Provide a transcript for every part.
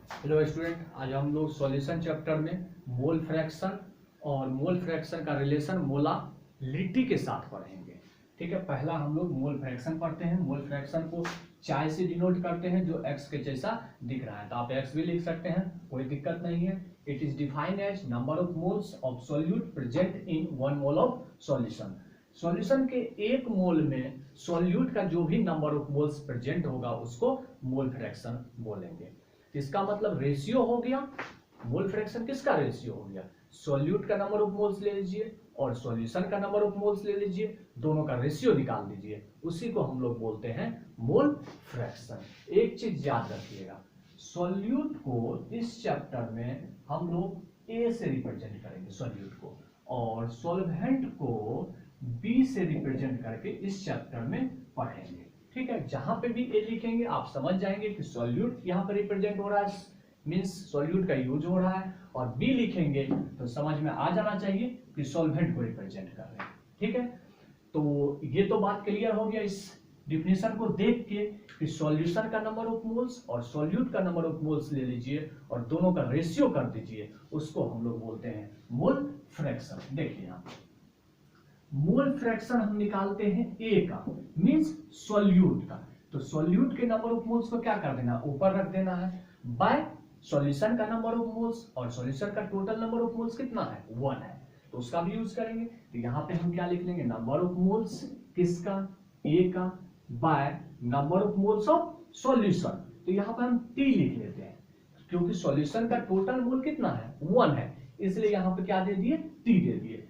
Hello student, आज हम लोग सॉल्यूशन चैप्टर में मोल फ्रैक्शन और मोल फ्रैक्शन का रिलेशन मोलालिटी के साथ पढ़ेंगे। ठीक है, पहला हम लोग मोल फ्रैक्शन पढ़ते हैं। मोल फ्रैक्शन को चाय से डिनोट करते हैं जो x के जैसा दिख रहा है, तो आप x भी लिख सकते हैं, कोई दिक्कत नहीं है। It is defined as number of moles of solute present in 1 mole of solution. Solution के 1 मोल में सॉल्यूट का जो भी नंबर ऑफ मोल्स प्रेजेंट होगा उसको मोल फ्रैक्शन बोलेंगे। इसका मतलब रेशियो हो गया। मोल फ्रैक्शन किसका रेशियो हो गया? सॉल्यूट का नंबर ऑफ मोल्स ले लीजिए और सॉल्यूशन का नंबर ऑफ मोल्स ले लीजिए, दोनों का रेशियो निकाल लीजिए, उसी को हम लोग बोलते हैं मोल फ्रैक्शन। एक चीज याद रखिएगा, सॉल्यूट को इस चैप्टर में हम लोग ए से रिप्रेजेंट करेंगे सॉल्यूट को, और सॉल्वेंट को बी से रिप्रेजेंट करके इस चैप्टर में पढ़ेंगे। ठीक है, जहां पे भी ए लिखेंगे आप समझ जाएंगे कि सॉल्यूट यहाँ पर रिप्रेजेंट हो रहा है, मींस सॉल्यूट का यूज हो रहा है, और बी लिखेंगे तो समझ में आ जाना चाहिए कि सॉल्वेंट को रिप्रेजेंट कर रहे हैं। ठीक है, तो ये तो बात क्लियर हो गया इस डिफिनेशन को देख के कि सॉल्यूशन का नंबर ऑफ मोल्स और सॉल्यूट का नंबर ऑफ मोल्स ले लीजिए और दोनों का रेशियो कर दीजिए, उसको हम लोग बोलते हैं मोल फ्रैक्शन। देखिए यहाँ मोल फ्रैक्शन हम निकालते हैं ए का, मींस सॉल्यूट का, तो सॉल्यूट के नंबर ऑफ मोल्स को क्या कर देना, ऊपर रख देना है, बाय सॉल्यूशन का नंबर ऑफ मोल्स, और सॉल्यूशन का टोटल नंबर ऑफ मोल्स कितना है, 1 है, तो उसका भी यूज करेंगे। तो यहाँ पे हम क्या लिख लेंगे, नंबर ऑफ मोल्स किसका, ए का, by number of moles of solution, तो यहाँ पे हम टी लिख लेते हैं क्योंकि सॉल्यूशन का टोटल मोल कितना है, 1 है, इसलिए यहाँ पे क्या दे दिए, टी दे दिए।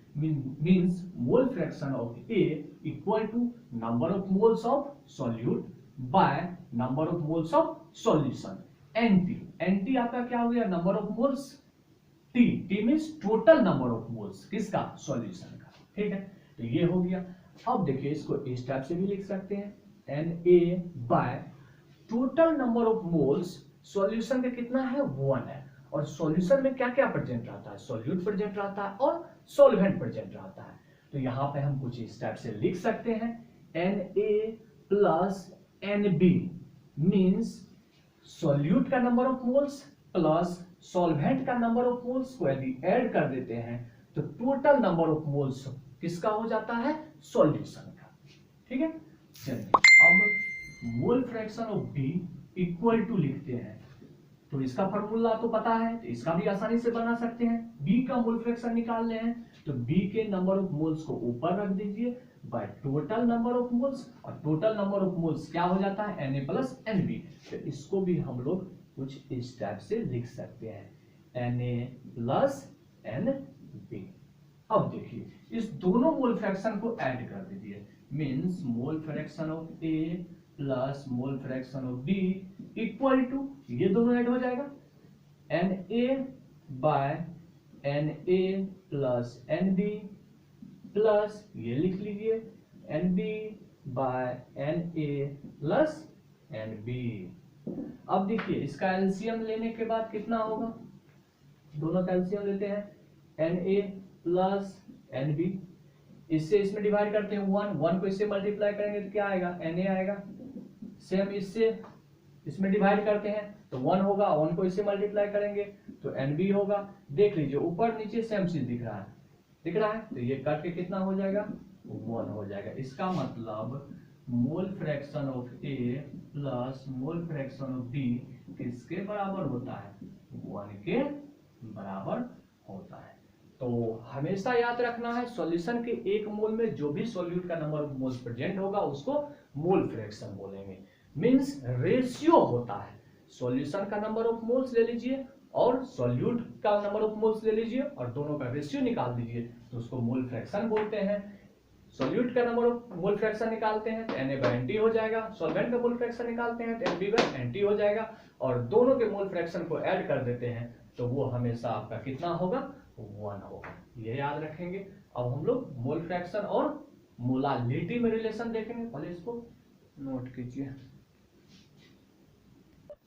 means mole fraction of A equal to number of moles of solute by number of moles of solution। NT आपका क्या हो गया, number of moles, T means total number of moles किसका, solution का। ठीक है, तो ये हो गया। अब देखिए इसको इस टाइप से भी लिख सकते हैं, Na by total number of moles, solution का कितना है, 1 है, और सॉल्यूशन में क्या क्या प्रेजेंट रहता है, सॉल्यूट प्रेजेंट रहता है और सॉल्वेंट प्रेजेंट रहता है। तो यहाँ पे हम कुछ इस टाइप से लिख सकते हैं, Na plus Nb means solute का number of moles plus solvent का नंबर ऑफ मोल्स को यदि ऐड कर देते हैं तो टोटल नंबर ऑफ मोल्स किसका हो जाता है, सॉल्यूशन का। ठीक है, चलिए अब mole fraction of B equal to लिखते हैं, तो इसका फॉर्मूला तो पता है, तो इसका भी आसानी से बना सकते हैं। बी का मोल फ्रैक्शन निकालने हैं तो बी के नंबर ऑफ मोल्स को ऊपर रख दीजिए by total number of moles, और टोटल नंबर ऑफ मोल्स क्या हो जाता है, Na प्लस Nb, तो इसको भी हम लोग कुछ इस टाइप से लिख सकते हैं, Na प्लस Nb। अब देखिए इस दोनों मोल फ्रैक्शन को ऐड कर दीजिए, means mole fraction of A plus mole fraction of B equal to, ये दोनों ऐड हो जाएगा, Na by Na plus Nb plus ये लिख लीजिए Nb by Na plus Nb। अब देखिए इसका एलसीएम लेने के बाद कितना होगा, दोनों का एलसीएम लेते हैं, Na प्लस Nb, इससे इसमें डिवाइड करते हैं 1 को इससे मल्टीप्लाई करेंगे तो क्या आएगा, Na आएगा, सेम इससे इसमें डिवाइड करते हैं तो 1 होगा, 1 को इससे मल्टीप्लाई करेंगे तो Nb होगा। देख लीजिए ऊपर नीचे सेम चीज दिख रहा है, तो ये कट के कितना हो जाएगा, 1 हो जाएगा। इसका मतलब मोल fraction of A plus mole fraction of B किसके बराबर होता है, 1 के बराबर होता है। तो हमेशा याद रखना है, सॉल्यूशन के 1 मोल में जो भी सॉल्यूट का नंबर ऑफ मोल्स प्रेजेंट होगा उसको मोल फ्रैक्शन बोलेंगे, मींस रेशियो होता है, सॉल्यूशन का नंबर ऑफ मोल्स ले लीजिए और सॉल्यूट का नंबर ऑफ मोल्स ले लीजिए और दोनों का रेशियो निकाल दीजिए तो उसको मोल फ्रैक्शन बोलते हैं। सॉल्यूट का नंबर ऑफ मोल फ्रैक्शन निकालते हैं तो Na/Nt हो जाएगा, सॉल्वेंट का मोल फ्रैक्शन निकालते हैं तो Nb/Nt हो जाएगा, और दोनों के मोल फ्रैक्शन को ऐड कर देते हैं तो वो हमेशा आपका कितना होगा, 1 होगा, ये याद रखेंगे। अब हम लोग मोल फ्रैक्शन और मोलालिटी में रिलेशन देखेंगे, पहले इसको नोट कीजिए।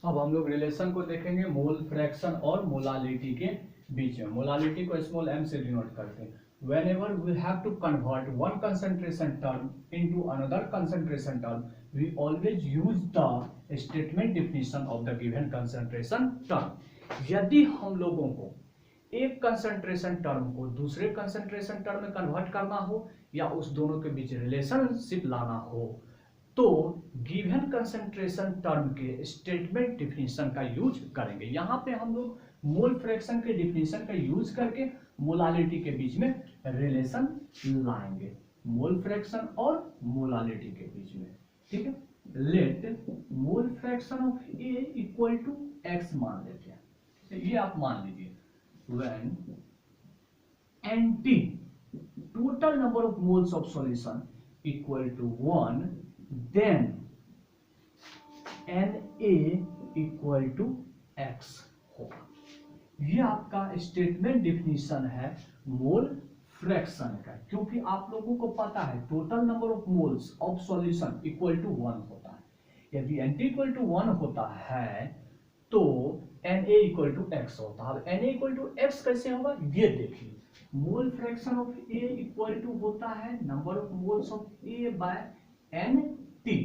अब हम लोग रिलेशन को देखेंगे मोल फ्रैक्शन और मोलालिटी के बीच में। मोलालिटी को स्मॉल m से डिनोट करते हैं। Whenever we have to convert one concentration term into another concentration term, we always use the statement definition of the given concentration term. यदि हम लोगों को एक कंसंट्रेशन टर्म को दूसरे कंसंट्रेशन टर्म में कन्वर्ट करना हो या उस दोनों के बीच रिलेशनशिप लाना हो तो गिवन कंसंट्रेशन टर्म के स्टेटमेंट डिफिनीशन का यूज करेंगे। यहां पे हम लोग मोल फ्रैक्शन के डिफिनीशन का यूज करके मोलालिटी के बीच में रिलेशन लाएंगे, मोल फ्रैक्शन और मोलालिटी के बीच में। ठीक है, let mole fraction of A equal to x मान लेते हैं। तो ये आप मान लीजिए when NT total number of moles of solution equal to 1 then Na equal to x होगा। ये आपका स्टेटमेंट डिफिनीशन है मोल फ्रैक्शन का, क्योंकि आप लोगों को पता है total number of moles of solution equal to 1 होता है। यदि NT इक्वल टू 1 होता है तो Na इक्वल टू एक्स होता है। Na इक्वल टू एक्स कैसे होगा ये देखिए, mole fraction of A equal to होता है number of moles of A by NT।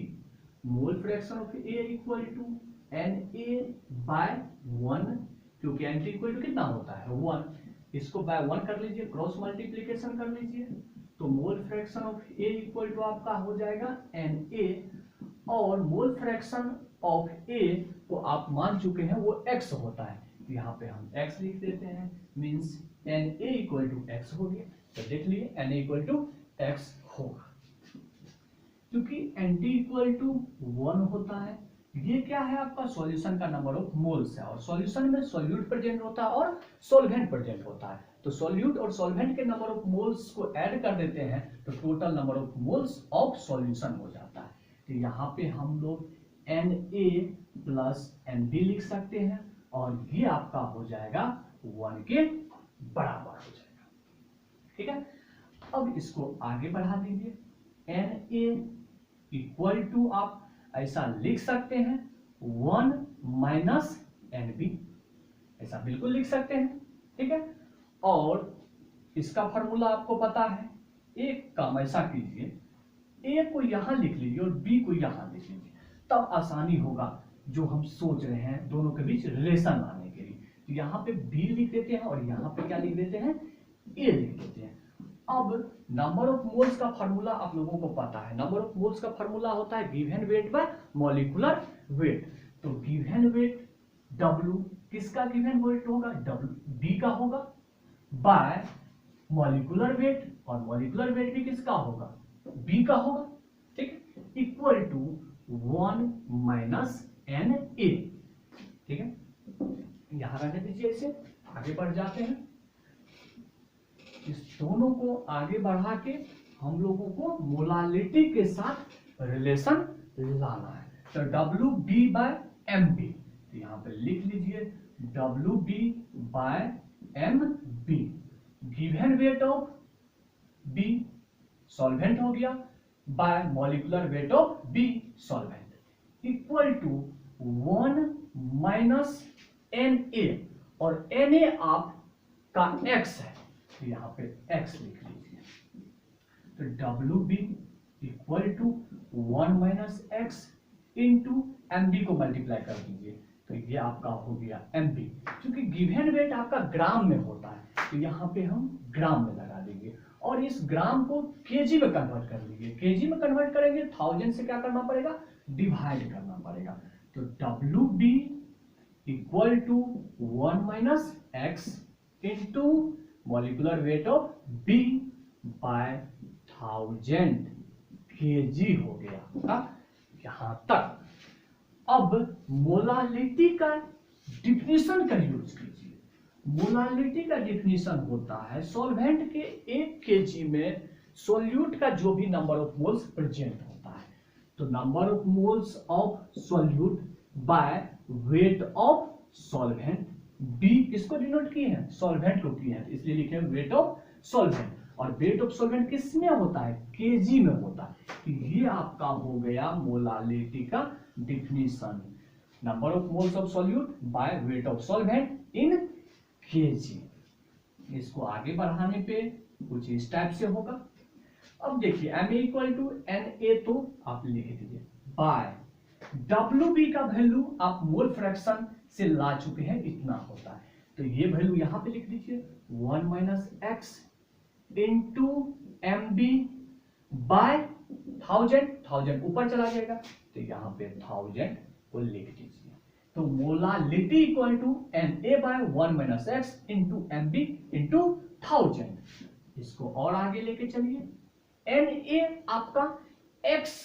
Mole fraction of A equal to Na by 1, क्योंकि NT इक्वल टू कितना होता है 1। इसको बाय 1 कर लीजिए, क्रॉस मल्टीप्लीकेशन कर लीजिए, तो mole fraction of A equal to आपका हो जाएगा Na, और मोल फ्रैक्शन ऑफ A को आप मान चुके हैं वो x होता है, यहाँ पे हम x लिख देते हैं, means Na equal to x हो गया। तो देख लिए Na इक्वल टू x होगा, क्योंकि NT इक्वल टू 1 होता है। ये क्या है आपका सॉल्यूशन का नंबर ऑफ मोल्स है, और सॉल्यूशन में सॉल्यूट प्रेजेंट होता है और सॉल्वेंट प्रेजेंट होता है। तो सॉल्यूट और सॉल्वेंट के नंबर ऑफ मोल्स को ऐड कर देते हैं तो total number of moles of solution हो जाता है। तो यहाँ पे हम लोग Na प्लस Nb लिख सकते हैं, और ये आपका हो जाएगा 1 के बराबर हो जाएगा। ठीक है, अब इसको आगे बढ़ा दीजिए, Na इक्वल टू आप ऐसा लिख सकते हैं 1 माइनस Nb, ऐसा बिल्कुल लिख सकते हैं। ठीक है, और इसका फॉर्मूला आपको पता है, एक काम ऐसा कीजिए, A को यहां लिख लीजिए और B को यहां लिख लीजिए, तब आसानी होगा जो हम सोच रहे हैं दोनों के बीच रिलेशन लाने के लिए। तो यहाँ पे B लिख देते हैं और यहाँ पे क्या लिख देते हैं A लिख देते हैं। अब नंबर ऑफ मोल्स का फॉर्मूला आप लोगों को पता है, नंबर ऑफ मोल्स का फॉर्मूला होता है given weight by molecular wait. तो गिवन वेट W किसका गिवन वेट होगा, B का होगा, बाय मॉलिक्यूलर वेट, और मॉलिक्यूलर वेट भी किसका होगा B का होगा। ठीक, इक्वल टू 1 माइनस Na। ठीक है, यहां रहने दीजिए, इसे आगे बढ़ जाते हैं। इस दोनों को आगे बढ़ा के हम लोगों को मोलालिटी के साथ रिलेशन लाना है। तो WB बाय MB, तो यहां पे लिख लीजिए WB by MB, given weight of B solvent हो गया by molecular weight of B solvent, equal to 1 minus Na, और Na आपका x है, तो यहाँ पे x लिख लीजिए। तो WB equal to 1 minus x into MB को मल्टीप्लाई कर दीजिए, तो ये आपका हो गया MB। क्योंकि गिवन वेट आपका ग्राम में होता है तो यहाँ पे हम ग्राम में लगा देंगे, और इस ग्राम को केजी में कन्वर्ट कर लीजिए। केजी में कन्वर्ट करेंगे 1000 से क्या करना पड़ेगा, डिवाइड करना पड़ेगा। तो WB equal to 1 minus x into molecular weight of B by 1000 kg हो गया यहां तक। अब मोलालिटी का डिफिनीशन का यूज कीजिए। मोलालिटी का डिफिनीशन होता है सॉल्वेंट के 1 kg में सॉल्यूट का जो भी नंबर ऑफ मोल्स प्रेजेंट होता है, तो number of moles of solute by weight of solvent. B किसको डिनोट किए हैं, सॉल्वेंट को किए हैं, इसलिए लिखे वेट ऑफ सॉल्वेंट। और वेट ऑफ सॉल्वेंट किस में होता है, केजी में होता है। तो ये आपका हो गया मोलालिटी का definition, number of moles of solute by weight of solvent in KG. इसको आगे बढ़ाने पे कुछ इस टाइप से होगा। अब देखिए Ma इक्वल टू Na तो आप लिख दीजिए बाय WB का वैल्यू आप मोल फ्रैक्शन से ला चुके हैं, इतना होता है। तो ये वैल्यू यहां पे लिख दीजिए 1 minus x into MB by 1000 ऊपर चला जाएगा, तो यहां पे 1000 को लिख दीजिए। तो molality equal to Na by 1 minus x into MB into 1000। इसको और आगे लेके चलिए, Na आपका x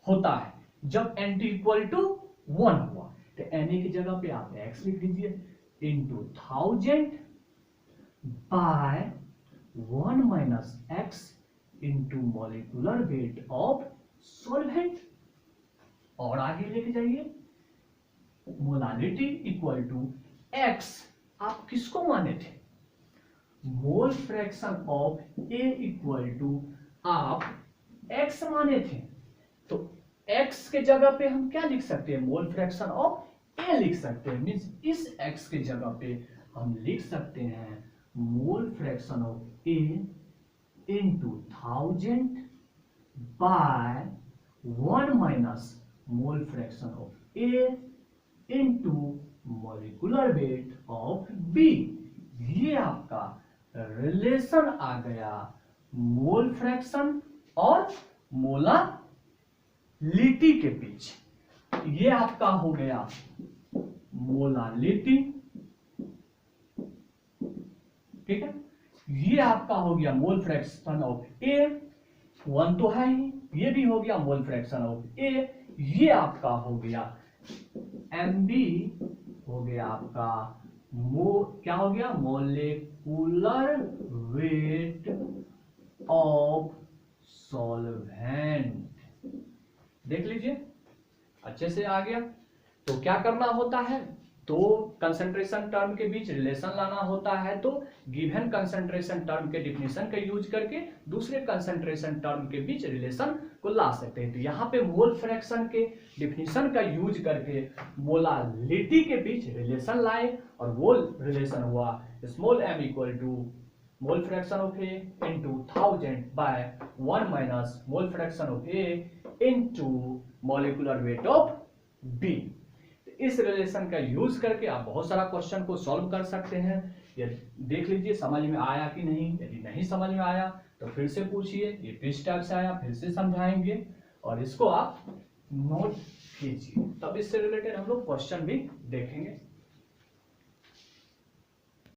होता है जब NT इक्वल टू 1 हुआ, तो Na की जगह पे आप x लिख दीजिए into 1000 by 1 minus x into molecular weight of solvent. और आगे लेके जाइए, मोलालिटी इक्वल टू x, आप किसको माने थे? Mole fraction of A equal to आप x माने थे, तो x के जगह पे हम क्या लिख सकते हैं? मोल फ्रैक्शन ऑफ A लिख सकते हैं। मींस इस x के जगह पे हम लिख सकते हैं mole fraction of A into 1000 by 1 minus mole fraction of A into molecular weight of B। ये आपका रिलेशन आ गया मोल फ्रैक्शन और मोलालिटी के बीच। ये आपका हो गया मोलालिटी, ठीक है। ये आपका हो गया मोल फ्रैक्शन ऑफ A, 1 तो है ही, ये भी हो गया मोल फ्रैक्शन ऑफ A। ये आपका हो गया MB, हो गया आपका क्या हो गया? Molecular wait of solvent. देख लीजिए अच्छे से आ गया। तो क्या करना होता है? दो कंसंट्रेशन टर्म के बीच रिलेशन लाना होता है, तो गिवन कंसंट्रेशन टर्म के डिफिनेशन का यूज करके दूसरे कंसंट्रेशन टर्म के बीच रिलेशन को ला सकते हैं। तो यहाँ पे मोल फ्रैक्शन के डिफिनेशन का यूज करके मोलालिटी के बीच रिलेशन लाए, और वो रिलेशन हुआ small m equal to mole fraction of A into 1000 by 1 minus mole fraction of A into molecular weight of B। इस रिलेशन का यूज करके आप बहुत सारा क्वेश्चन को सॉल्व कर सकते हैं। ये देख लीजिए समझ में आया कि नहीं। यदि नहीं समझ में आया तो फिर से पूछिए, ये किस टाइप से आया फिर से समझाएंगे, और इसको आप नोट कीजिए, तब इससे रिलेटेड हम लोग क्वेश्चन भी देखेंगे।